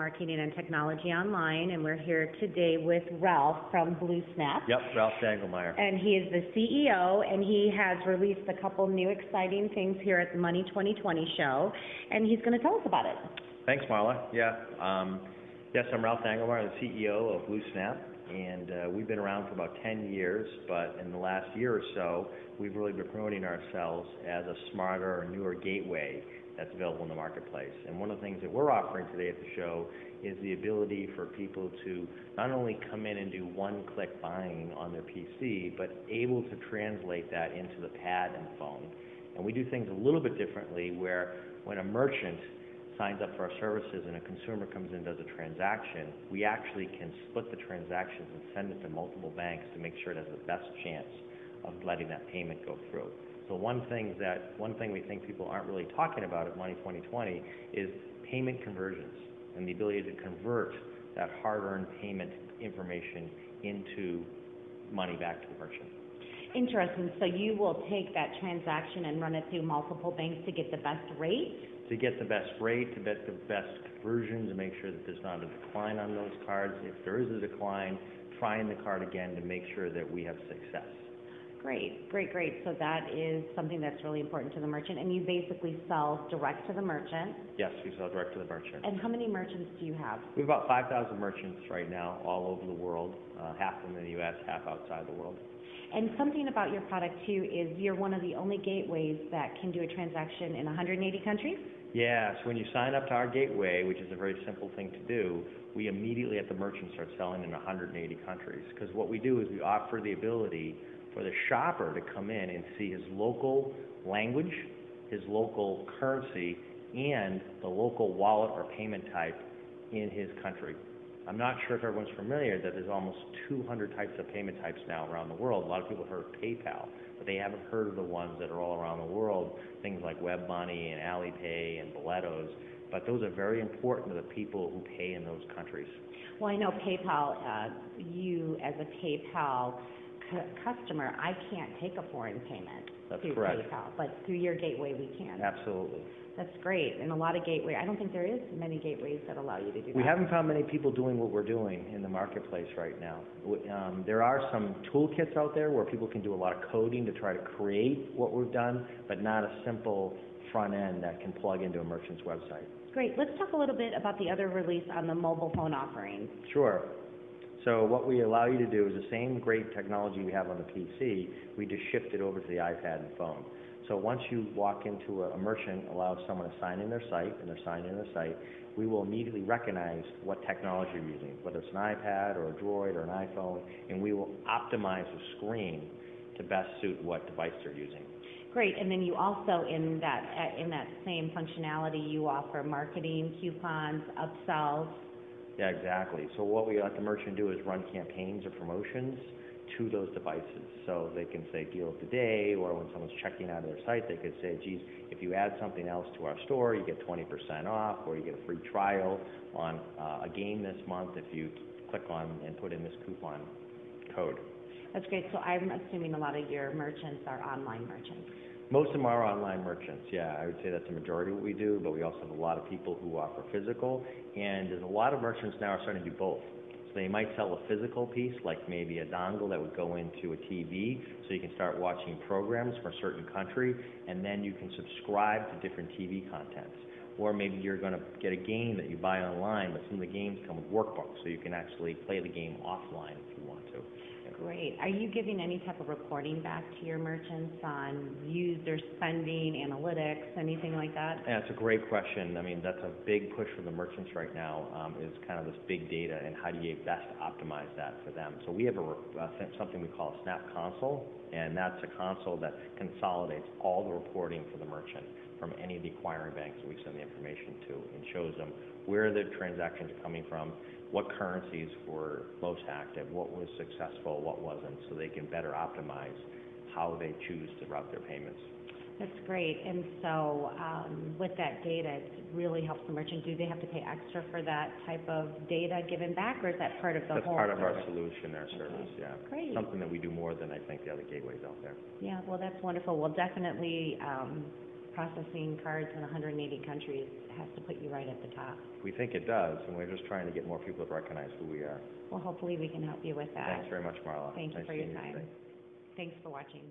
Marketing and Technology Online, and we're here today with Ralph from BlueSnap. Yep, Ralph Dangelmaier. And he is the CEO, and he has released a couple new exciting things here at the Money2020 show, and he's going to tell us about it. Thanks, Marla. Yes, I'm Ralph Dangelmaier, the CEO of BlueSnap, and we've been around for about 10 years, but in the last year or so, we've really been promoting ourselves as a smarter, newer gateway that's available in the marketplace. And one of the things that we're offering today at the show is the ability for people to not only come in and do one-click buying on their PC, but able to translate that into the pad and phone. And we do things a little bit differently, where when a merchant signs up for our services and a consumer comes in and does a transaction, we actually can split the transactions and send it to multiple banks to make sure it has the best chance of letting that payment go through. So one thing we think people aren't really talking about at Money2020 is payment conversions and the ability to convert that hard-earned payment information into money back to the merchant. Interesting. So you will take that transaction and run it through multiple banks to get the best rate? To get the best rate, to get the best conversion, to make sure that there's not a decline on those cards. If there is a decline, trying the card again to make sure that we have success. Great. So that is something that's really important to the merchant, and you basically sell direct to the merchant? Yes, we sell direct to the merchant. And how many merchants do you have? We have about 5,000 merchants right now all over the world, half of them in the U.S., half outside the world. And something about your product, too, is you're one of the only gateways that can do a transaction in 180 countries? Yeah, so when you sign up to our gateway, which is a very simple thing to do, we immediately at the merchant start selling in 180 countries. Because what we do is we offer the ability for the shopper to come in and see his local language, his local currency, and the local wallet or payment type in his country. I'm not sure if everyone's familiar that there's almost 200 types of payment types now around the world. A lot of people have heard of PayPal, but they haven't heard of the ones that are all around the world, things like WebMoney and Alipay and Boletos. But those are very important to the people who pay in those countries. Well, I know PayPal, you as a PayPal customer, I can't take a foreign payment through PayPal, but through your gateway we can. Absolutely. That's great. And a lot of gateway, I don't think there is many gateways that allow you to do that. We haven't found many people doing what we're doing in the marketplace right now. There are some toolkits out there where people can do a lot of coding to try to create what we've done, but not a simple front end that can plug into a merchant's website. Great. Let's talk a little bit about the other release on the mobile phone offerings. Sure. So what we allow you to do is the same great technology we have on the PC, we just shift it over to the iPad and phone. So once you walk into a merchant, allows someone to sign in their site, and they're signed in their site, we will immediately recognize what technology you're using, whether it's an iPad or a Droid or an iPhone, and we will optimize the screen to best suit what device they're using. Great, and then you also, in that same functionality, you offer marketing, coupons, upsells. Yeah, exactly. So what we let the merchant do is run campaigns or promotions to those devices. So they can say deal of the day, or when someone's checking out of their site, they could say, geez, if you add something else to our store, you get 20% off, or you get a free trial on a game this month if you click on and put in this coupon code. That's great. So I'm assuming a lot of your merchants are online merchants. Most of them are online merchants, yeah. I would say that's the majority of what we do, but we also have a lot of people who offer physical, and there's a lot of merchants now are starting to do both. So they might sell a physical piece, like maybe a dongle that would go into a TV, so you can start watching programs from a certain country, and then you can subscribe to different TV contents. Or maybe you're going to get a game that you buy online, but some of the games come with workbooks, so you can actually play the game offline if you want to. Great. Are you giving any type of reporting back to your merchants on user spending, analytics, anything like that? Yeah, that's a great question. I mean, that's a big push for the merchants right now, is kind of this big data and how do you best optimize that for them. So we have something we call a Snap console, and that's a console that consolidates all the reporting for the merchant from any of the acquiring banks that we send the information to, and shows them where the transactions are coming from, what currencies were most active, what was successful, what wasn't, so they can better optimize how they choose to route their payments. That's great. And so with that data, it really helps the merchant. Do they have to pay extra for that type of data given back, or is that part of the whole That's part service? of our solution, our service, yeah. Great. Something that we do more than I think the other gateways out there. Yeah, well, that's wonderful. We'll definitely processing cards in 180 countries has to put you right at the top. We think it does, and we're just trying to get more people to recognize who we are. Well, hopefully we can help you with that. Thanks very much, Marla. Thank you Nice for your seeing you time. today. Thanks for watching.